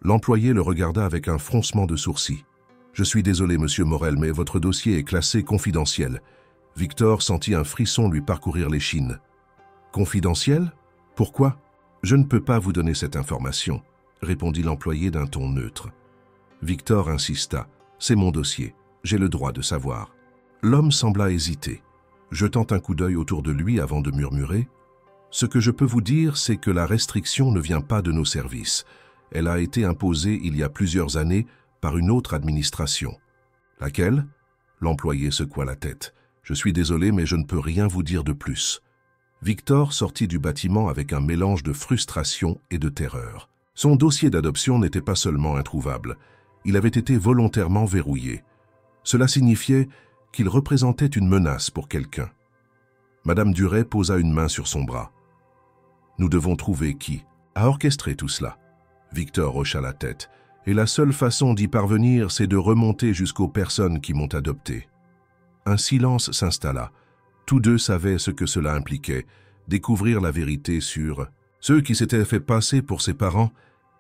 A: l'employé le regarda avec un froncement de sourcils. « Je suis désolé, monsieur Morel, mais votre dossier est classé confidentiel. » Victor sentit un frisson lui parcourir l'échine. « Confidentiel ? Pourquoi ? » « Je ne peux pas vous donner cette information, » répondit l'employé d'un ton neutre. Victor insista. « C'est mon dossier. J'ai le droit de savoir. » L'homme sembla hésiter, jetant un coup d'œil autour de lui avant de murmurer « Ce que je peux vous dire, c'est que la restriction ne vient pas de nos services. Elle a été imposée il y a plusieurs années par une autre administration. » « Laquelle ?» L'employé secoua la tête. « Je suis désolé, mais je ne peux rien vous dire de plus. » Victor sortit du bâtiment avec un mélange de frustration et de terreur. Son dossier d'adoption n'était pas seulement introuvable, il avait été volontairement verrouillé. Cela signifiait qu'il représentait une menace pour quelqu'un. Madame Duret posa une main sur son bras. « Nous devons trouver qui a orchestré tout cela. » Victor hocha la tête. « Et la seule façon d'y parvenir, c'est de remonter jusqu'aux personnes qui m'ont adopté. » Un silence s'installa. Tous deux savaient ce que cela impliquait, découvrir la vérité sur ceux qui s'étaient fait passer pour ses parents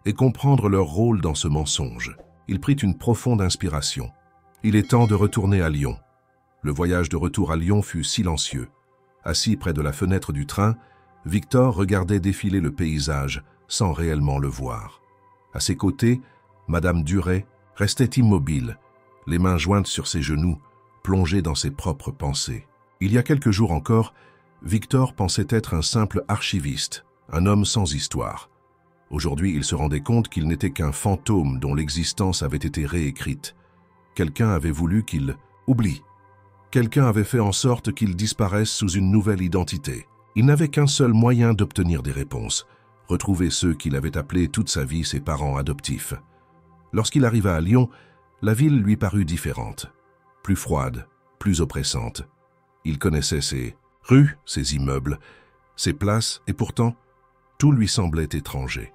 A: et comprendre leur rôle dans ce mensonge. Il prit une profonde inspiration. Il est temps de retourner à Lyon. Le voyage de retour à Lyon fut silencieux. Assis près de la fenêtre du train, Victor regardait défiler le paysage sans réellement le voir. À ses côtés, Madame Duret restait immobile, les mains jointes sur ses genoux, plongée dans ses propres pensées. Il y a quelques jours encore, Victor pensait être un simple archiviste, un homme sans histoire. Aujourd'hui, il se rendait compte qu'il n'était qu'un fantôme dont l'existence avait été réécrite. Quelqu'un avait voulu qu'il oublie. Quelqu'un avait fait en sorte qu'il disparaisse sous une nouvelle identité. Il n'avait qu'un seul moyen d'obtenir des réponses, retrouver ceux qu'il avait appelés toute sa vie ses parents adoptifs. Lorsqu'il arriva à Lyon, la ville lui parut différente, plus froide, plus oppressante. Il connaissait ses rues, ses immeubles, ses places, et pourtant, tout lui semblait étranger.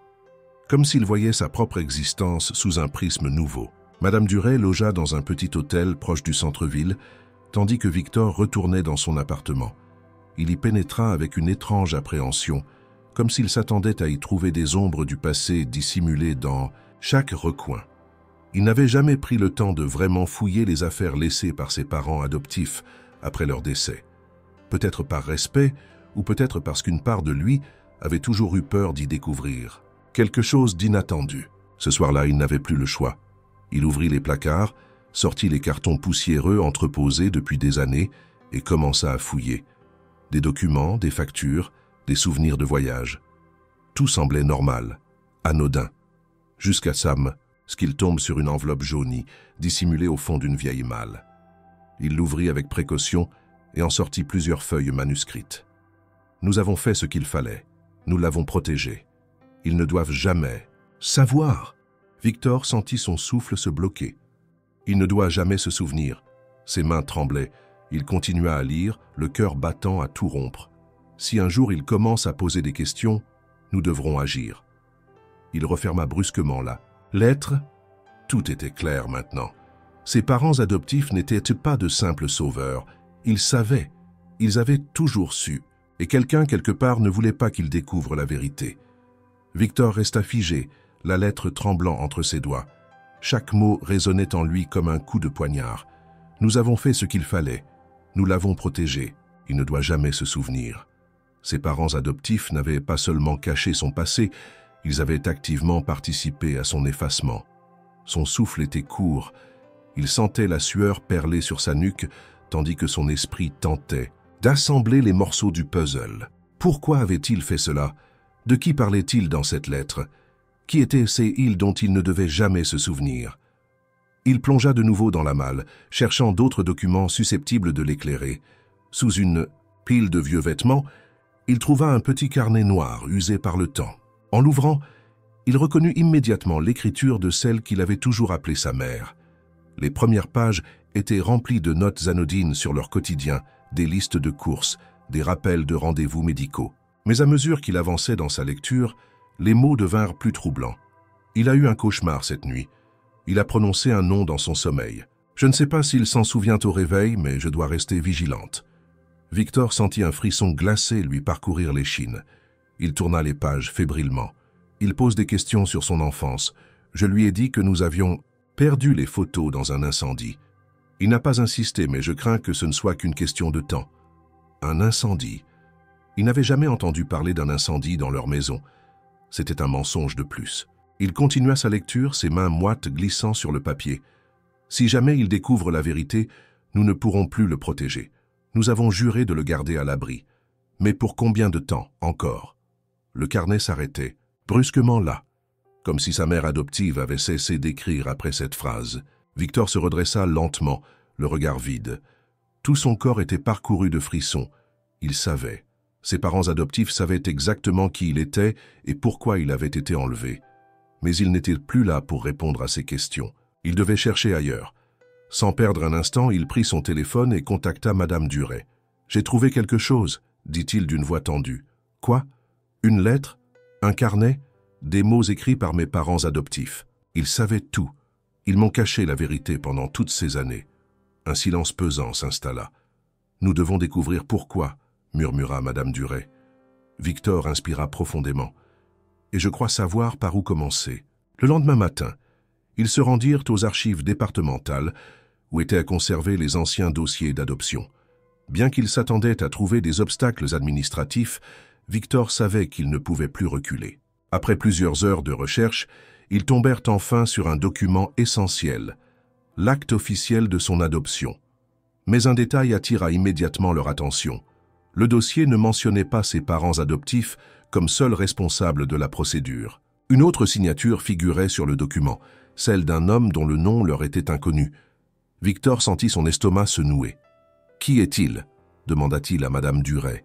A: Comme s'il voyait sa propre existence sous un prisme nouveau. Madame Duret logea dans un petit hôtel proche du centre-ville, tandis que Victor retournait dans son appartement. Il y pénétra avec une étrange appréhension, comme s'il s'attendait à y trouver des ombres du passé dissimulées dans chaque recoin. Il n'avait jamais pris le temps de vraiment fouiller les affaires laissées par ses parents adoptifs après leur décès. Peut-être par respect, ou peut-être parce qu'une part de lui avait toujours eu peur d'y découvrir quelque chose d'inattendu. Ce soir-là, il n'avait plus le choix. Il ouvrit les placards, sortit les cartons poussiéreux entreposés depuis des années et commença à fouiller. Des documents, des factures, des souvenirs de voyage. Tout semblait normal, anodin, jusqu'à Sam, ce qu'il tombe sur une enveloppe jaunie, dissimulée au fond d'une vieille malle. Il l'ouvrit avec précaution et en sortit plusieurs feuilles manuscrites. Nous avons fait ce qu'il fallait. Nous l'avons protégé. Ils ne doivent jamais savoir. Victor sentit son souffle se bloquer. Il ne doit jamais se souvenir. Ses mains tremblaient. Il continua à lire, le cœur battant à tout rompre. Si un jour il commence à poser des questions, nous devrons agir. Il referma brusquement la lettre. Tout était clair maintenant. Ses parents adoptifs n'étaient pas de simples sauveurs. Ils savaient. Ils avaient toujours su. Et quelqu'un, quelque part, ne voulait pas qu'il découvre la vérité. Victor resta figé, la lettre tremblant entre ses doigts. Chaque mot résonnait en lui comme un coup de poignard. Nous avons fait ce qu'il fallait. Nous l'avons protégé. Il ne doit jamais se souvenir. Ses parents adoptifs n'avaient pas seulement caché son passé, ils avaient activement participé à son effacement. Son souffle était court. Il sentait la sueur perler sur sa nuque, tandis que son esprit tentait d'assembler les morceaux du puzzle. Pourquoi avait-il fait cela? De qui parlait-il dans cette lettre? Qui étaient ces îles dont il ne devait jamais se souvenir? Il plongea de nouveau dans la malle, cherchant d'autres documents susceptibles de l'éclairer. Sous une pile de vieux vêtements, il trouva un petit carnet noir usé par le temps. En l'ouvrant, il reconnut immédiatement l'écriture de celle qu'il avait toujours appelée sa mère. Les premières pages étaient remplies de notes anodines sur leur quotidien, des listes de courses, des rappels de rendez-vous médicaux. Mais à mesure qu'il avançait dans sa lecture, les mots devinrent plus troublants. Il a eu un cauchemar cette nuit. Il a prononcé un nom dans son sommeil. Je ne sais pas s'il s'en souvient au réveil, mais je dois rester vigilante. Victor sentit un frisson glacé lui parcourir l'échine. Il tourna les pages fébrilement. Il pose des questions sur son enfance. Je lui ai dit que nous avions perdu les photos dans un incendie. Il n'a pas insisté, mais je crains que ce ne soit qu'une question de temps. Un incendie. Il n'avait jamais entendu parler d'un incendie dans leur maison. C'était un mensonge de plus. Il continua sa lecture, ses mains moites glissant sur le papier. Si jamais il découvre la vérité, nous ne pourrons plus le protéger. Nous avons juré de le garder à l'abri. Mais pour combien de temps encore? Le carnet s'arrêtait, brusquement là, comme si sa mère adoptive avait cessé d'écrire après cette phrase. Victor se redressa lentement, le regard vide. Tout son corps était parcouru de frissons. Il savait. Ses parents adoptifs savaient exactement qui il était et pourquoi il avait été enlevé. Mais il n'était plus là pour répondre à ces questions. Il devait chercher ailleurs. Sans perdre un instant, il prit son téléphone et contacta Madame Duret. « J'ai trouvé quelque chose », dit-il d'une voix tendue. « Quoi? Une lettre? Un carnet? Des mots écrits par mes parents adoptifs. Ils savaient tout. Ils m'ont caché la vérité pendant toutes ces années. » Un silence pesant s'installa. « Nous devons découvrir pourquoi », murmura Madame Duret. Victor inspira profondément. « Et je crois savoir par où commencer. » Le lendemain matin, ils se rendirent aux archives départementales où étaient conservés les anciens dossiers d'adoption. Bien qu'il s'attendait à trouver des obstacles administratifs, Victor savait qu'il ne pouvait plus reculer. Après plusieurs heures de recherche, ils tombèrent enfin sur un document essentiel, l'acte officiel de son adoption. Mais un détail attira immédiatement leur attention. Le dossier ne mentionnait pas ses parents adoptifs comme seuls responsables de la procédure. Une autre signature figurait sur le document, celle d'un homme dont le nom leur était inconnu. Victor sentit son estomac se nouer. « Qui est-il » demanda-t-il à Madame Duret.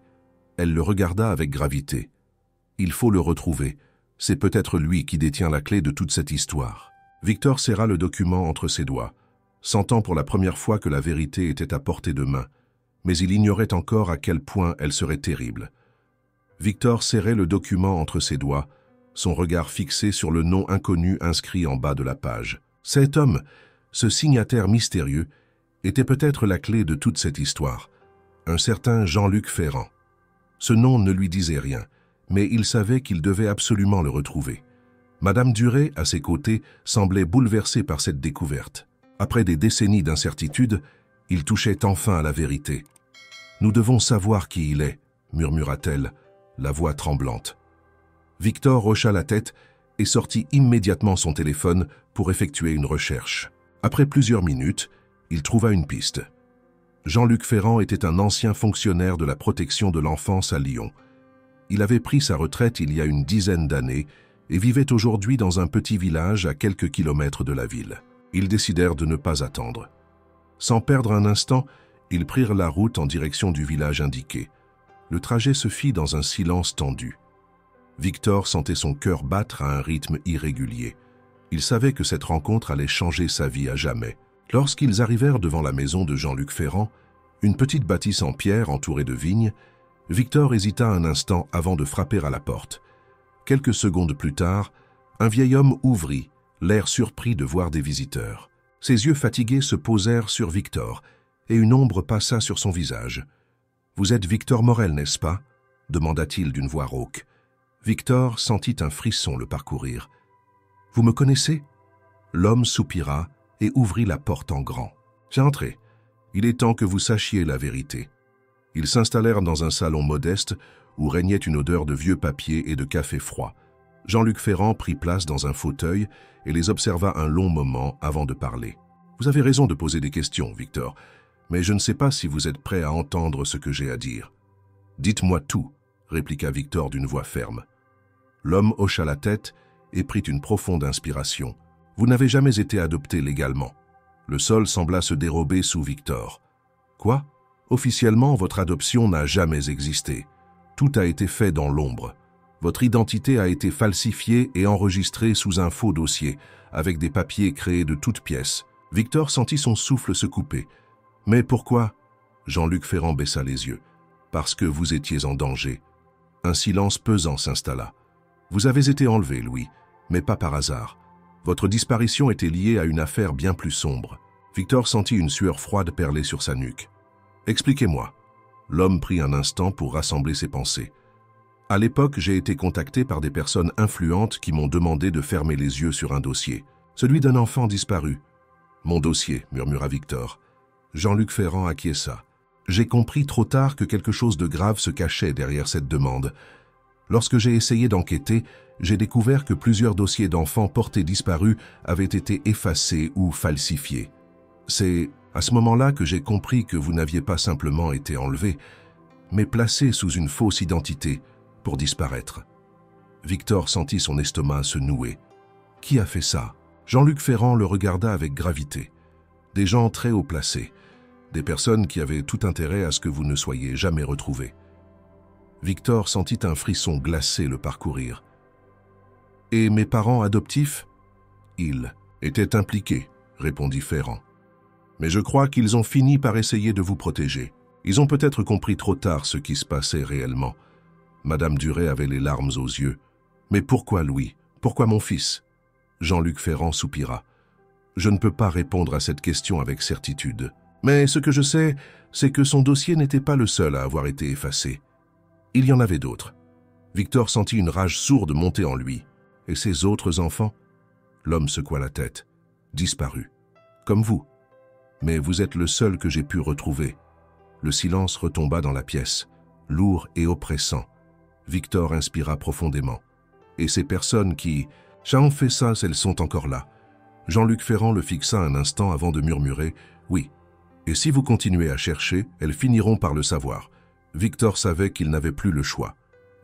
A: Elle le regarda avec gravité. « Il faut le retrouver. C'est peut-être lui qui détient la clé de toute cette histoire. » Victor serra le document entre ses doigts, sentant pour la première fois que la vérité était à portée de main, mais il ignorait encore à quel point elle serait terrible. Victor serrait le document entre ses doigts, son regard fixé sur le nom inconnu inscrit en bas de la page. Cet homme, ce signataire mystérieux, était peut-être la clé de toute cette histoire, un certain Jean-Luc Ferrand. Ce nom ne lui disait rien, mais il savait qu'il devait absolument le retrouver. Madame Duret, à ses côtés, semblait bouleversée par cette découverte. Après des décennies d'incertitude, il touchait enfin à la vérité. « Nous devons savoir qui il est », murmura-t-elle, la voix tremblante. Victor hocha la tête et sortit immédiatement son téléphone pour effectuer une recherche. Après plusieurs minutes, il trouva une piste. Jean-Luc Ferrand était un ancien fonctionnaire de la protection de l'enfance à Lyon. Il avait pris sa retraite il y a une dizaine d'années et vivait aujourd'hui dans un petit village à quelques kilomètres de la ville. Ils décidèrent de ne pas attendre. Sans perdre un instant, ils prirent la route en direction du village indiqué. Le trajet se fit dans un silence tendu. Victor sentait son cœur battre à un rythme irrégulier. Il savait que cette rencontre allait changer sa vie à jamais. Lorsqu'ils arrivèrent devant la maison de Jean-Luc Ferrand, une petite bâtisse en pierre entourée de vignes, Victor hésita un instant avant de frapper à la porte. Quelques secondes plus tard, un vieil homme ouvrit, l'air surpris de voir des visiteurs. Ses yeux fatigués se posèrent sur Victor, et une ombre passa sur son visage. « Vous êtes Victor Morel, n'est-ce pas » demanda-t-il d'une voix rauque. Victor sentit un frisson le parcourir. « Vous me connaissez » L'homme soupira et ouvrit la porte en grand. « Entrez. Il est temps que vous sachiez la vérité. » Ils s'installèrent dans un salon modeste où régnait une odeur de vieux papier et de café froid. Jean-Luc Ferrand prit place dans un fauteuil et les observa un long moment avant de parler. « Vous avez raison de poser des questions, Victor, mais je ne sais pas si vous êtes prêt à entendre ce que j'ai à dire. »« Dites-moi tout, » répliqua Victor d'une voix ferme. L'homme hocha la tête et prit une profonde inspiration. « Vous n'avez jamais été adopté légalement. » Le sol sembla se dérober sous Victor. « Quoi ? Officiellement, votre adoption n'a jamais existé. Tout a été fait dans l'ombre. Votre identité a été falsifiée et enregistrée sous un faux dossier, avec des papiers créés de toutes pièces. » Victor sentit son souffle se couper. « Mais pourquoi ?» Jean-Luc Ferrand baissa les yeux. « Parce que vous étiez en danger. » Un silence pesant s'installa. « Vous avez été enlevé, Louis, mais pas par hasard. Votre disparition était liée à une affaire bien plus sombre. » Victor sentit une sueur froide perler sur sa nuque. « Expliquez-moi. » L'homme prit un instant pour rassembler ses pensées. « À l'époque, j'ai été contacté par des personnes influentes qui m'ont demandé de fermer les yeux sur un dossier. Celui d'un enfant disparu. »« Mon dossier, » murmura Victor. Jean-Luc Ferrand acquiesça. « J'ai compris trop tard que quelque chose de grave se cachait derrière cette demande. Lorsque j'ai essayé d'enquêter, j'ai découvert que plusieurs dossiers d'enfants portés disparus avaient été effacés ou falsifiés. C'est à ce moment-là que j'ai compris que vous n'aviez pas simplement été enlevé, mais placé sous une fausse identité pour disparaître. Victor sentit son estomac se nouer. Qui a fait ça? Jean-Luc Ferrand le regarda avec gravité. Des gens très haut placés, des personnes qui avaient tout intérêt à ce que vous ne soyez jamais retrouvés. Victor sentit un frisson glacé le parcourir. Et mes parents adoptifs? Ils étaient impliqués, répondit Ferrand. Mais je crois qu'ils ont fini par essayer de vous protéger. Ils ont peut-être compris trop tard ce qui se passait réellement. Madame Duret avait les larmes aux yeux. Mais pourquoi Louis? Pourquoi mon fils? Jean-Luc Ferrand soupira. Je ne peux pas répondre à cette question avec certitude. Mais ce que je sais, c'est que son dossier n'était pas le seul à avoir été effacé. Il y en avait d'autres. Victor sentit une rage sourde monter en lui. Et ses autres enfants? L'homme secoua la tête. Disparus. Comme vous. Mais vous êtes le seul que j'ai pu retrouver. Le silence retomba dans la pièce, lourd et oppressant. Victor inspira profondément. Et ces personnes qui... Ça en fait ça, elles sont encore là. Jean-Luc Ferrand le fixa un instant avant de murmurer « Oui. Et si vous continuez à chercher, elles finiront par le savoir. » Victor savait qu'il n'avait plus le choix.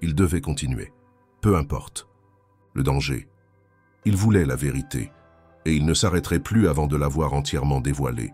A: Il devait continuer. Peu importe. Le danger. Il voulait la vérité. Et il ne s'arrêterait plus avant de l'avoir entièrement dévoilée.